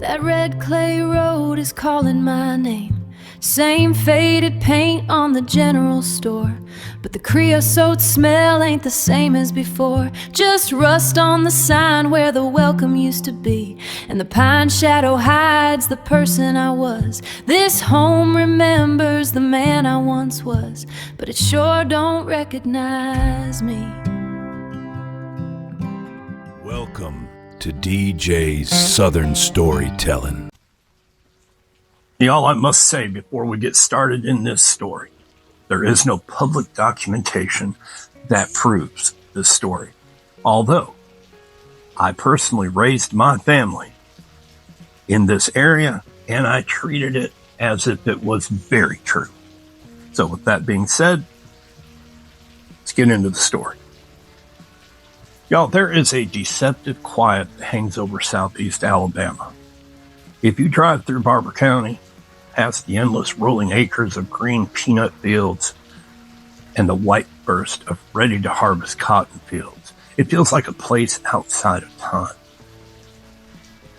That red clay road is calling my name. Same faded paint on the general store, but the creosote smell ain't the same as before. Just rust on the sign where the welcome used to be, and the pine shadow hides the person I was. This home remembers the man I once was, but it sure don't recognize me. Welcome to DJ's Southern Storytelling. Y'all, I must say before we get started in this story, there is no public documentation that proves this story. Although, I personally raised my family in this area and I treated it as if it was very true. So with that being said, let's get into the story. Y'all, there is a deceptive quiet that hangs over southeast Alabama. If you drive through Barber County, past the endless rolling acres of green peanut fields and the white burst of ready-to-harvest cotton fields, it feels like a place outside of time.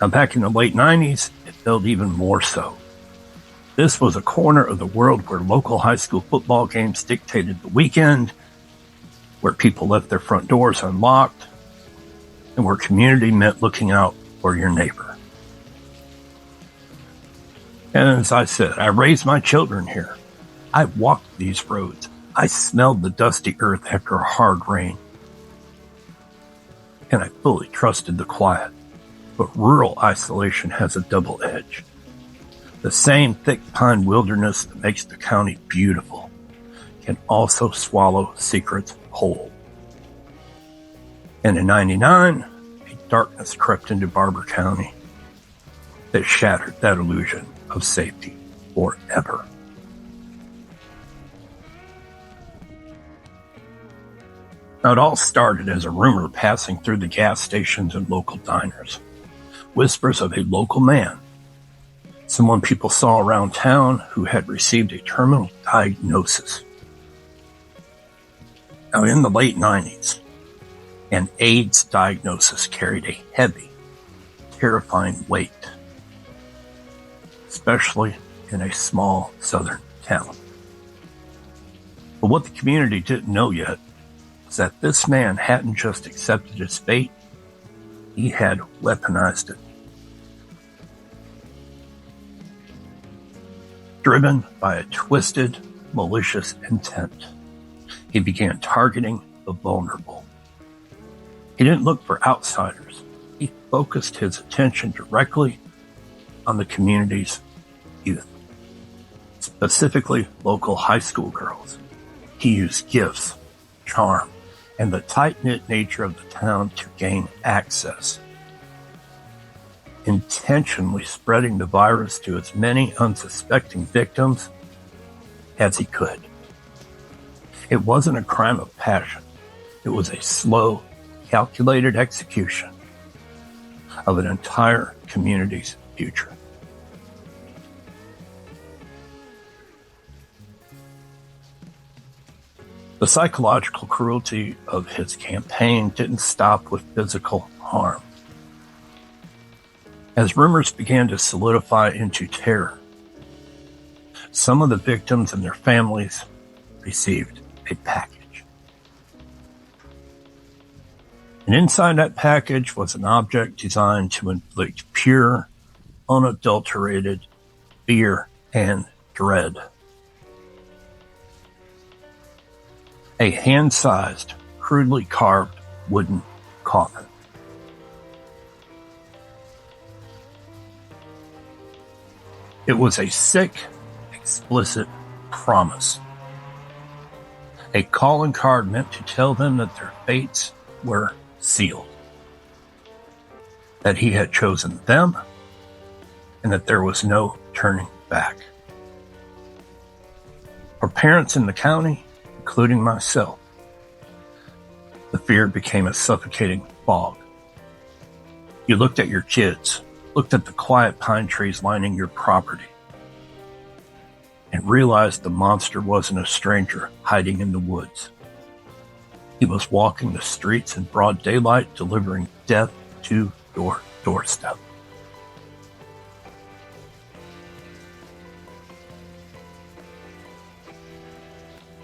Now, back in the late 90s, it felt even more so. This was a corner of the world where local high school football games dictated the weekend, where people left their front doors unlocked, and where community meant looking out for your neighbor. And as I said, I raised my children here. I walked these roads. I smelled the dusty earth after a hard rain. And I fully trusted the quiet. But rural isolation has a double edge. The same thick pine wilderness that makes the county beautiful can also swallow secrets whole. And in '99, a darkness crept into Barber County that shattered that illusion of safety forever. Now, it all started as a rumor passing through the gas stations and local diners. Whispers of a local man, someone people saw around town who had received a terminal diagnosis. Now, in the late 90s, an AIDS diagnosis carried a heavy, terrifying weight, especially in a small southern town. But what the community didn't know yet was that this man hadn't just accepted his fate, he had weaponized it. Driven by a twisted, malicious intent, he began targeting the vulnerable. He didn't look for outsiders. He focused his attention directly on the community's youth, specifically local high school girls. He used gifts, charm, and the tight-knit nature of the town to gain access, intentionally spreading the virus to as many unsuspecting victims as he could. It wasn't a crime of passion. It was a slow, calculated execution of an entire community's future. The psychological cruelty of his campaign didn't stop with physical harm. As rumors began to solidify into terror, some of the victims and their families received a package. And inside that package was an object designed to inflict pure, unadulterated fear and dread. A hand-sized, crudely carved wooden coffin. It was a sick, explicit promise. A calling card meant to tell them that their fates were sealed. That he had chosen them, and that there was no turning back. For parents in the county, including myself, the fear became a suffocating fog. You looked at your kids, looked at the quiet pine trees lining your property, and realized the monster wasn't a stranger hiding in the woods. He was walking the streets in broad daylight, delivering death to your doorstep.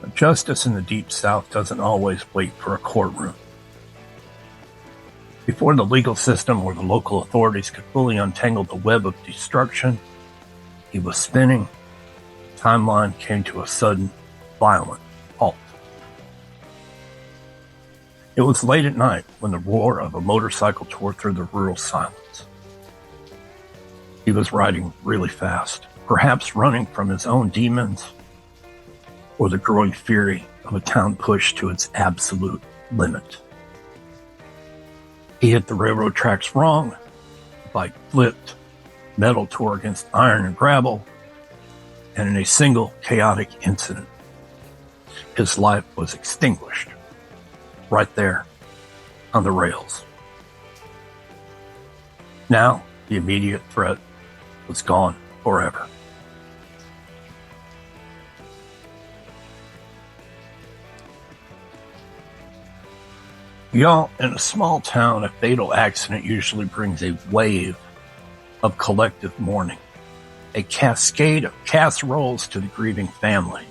But justice in the Deep South doesn't always wait for a courtroom. Before the legal system or the local authorities could fully untangle the web of destruction he was spinning, the timeline came to a sudden, violent halt. It was late at night when the roar of a motorcycle tore through the rural silence. He was riding really fast, perhaps running from his own demons or the growing fury of a town pushed to its absolute limit. He hit the railroad tracks wrong, the bike flipped, metal tore against iron and gravel, and in a single chaotic incident, his life was extinguished right there on the rails. Now, the immediate threat was gone forever. Y'all, in a small town, a fatal accident usually brings a wave of collective mourning, a cascade of casseroles to the grieving family,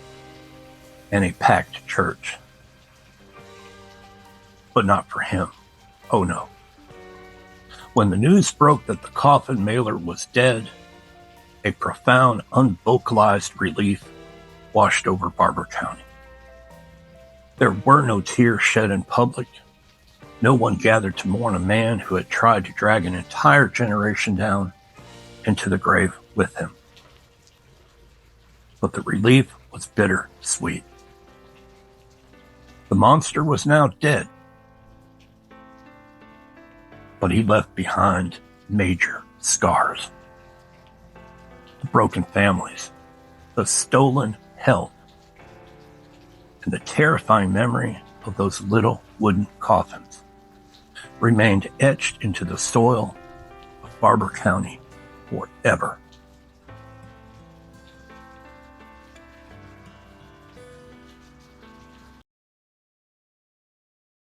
and a packed church. But not for him. Oh no. When the news broke that the coffin mailer was dead, a profound, unvocalized relief washed over Barber County. There were no tears shed in public. No one gathered to mourn a man who had tried to drag an entire generation down into the grave with him. But the relief was bitter sweet. The monster was now dead, but he left behind major scars. The broken families, the stolen health, and the terrifying memory of those little wooden coffins remained etched into the soil of Barber County forever.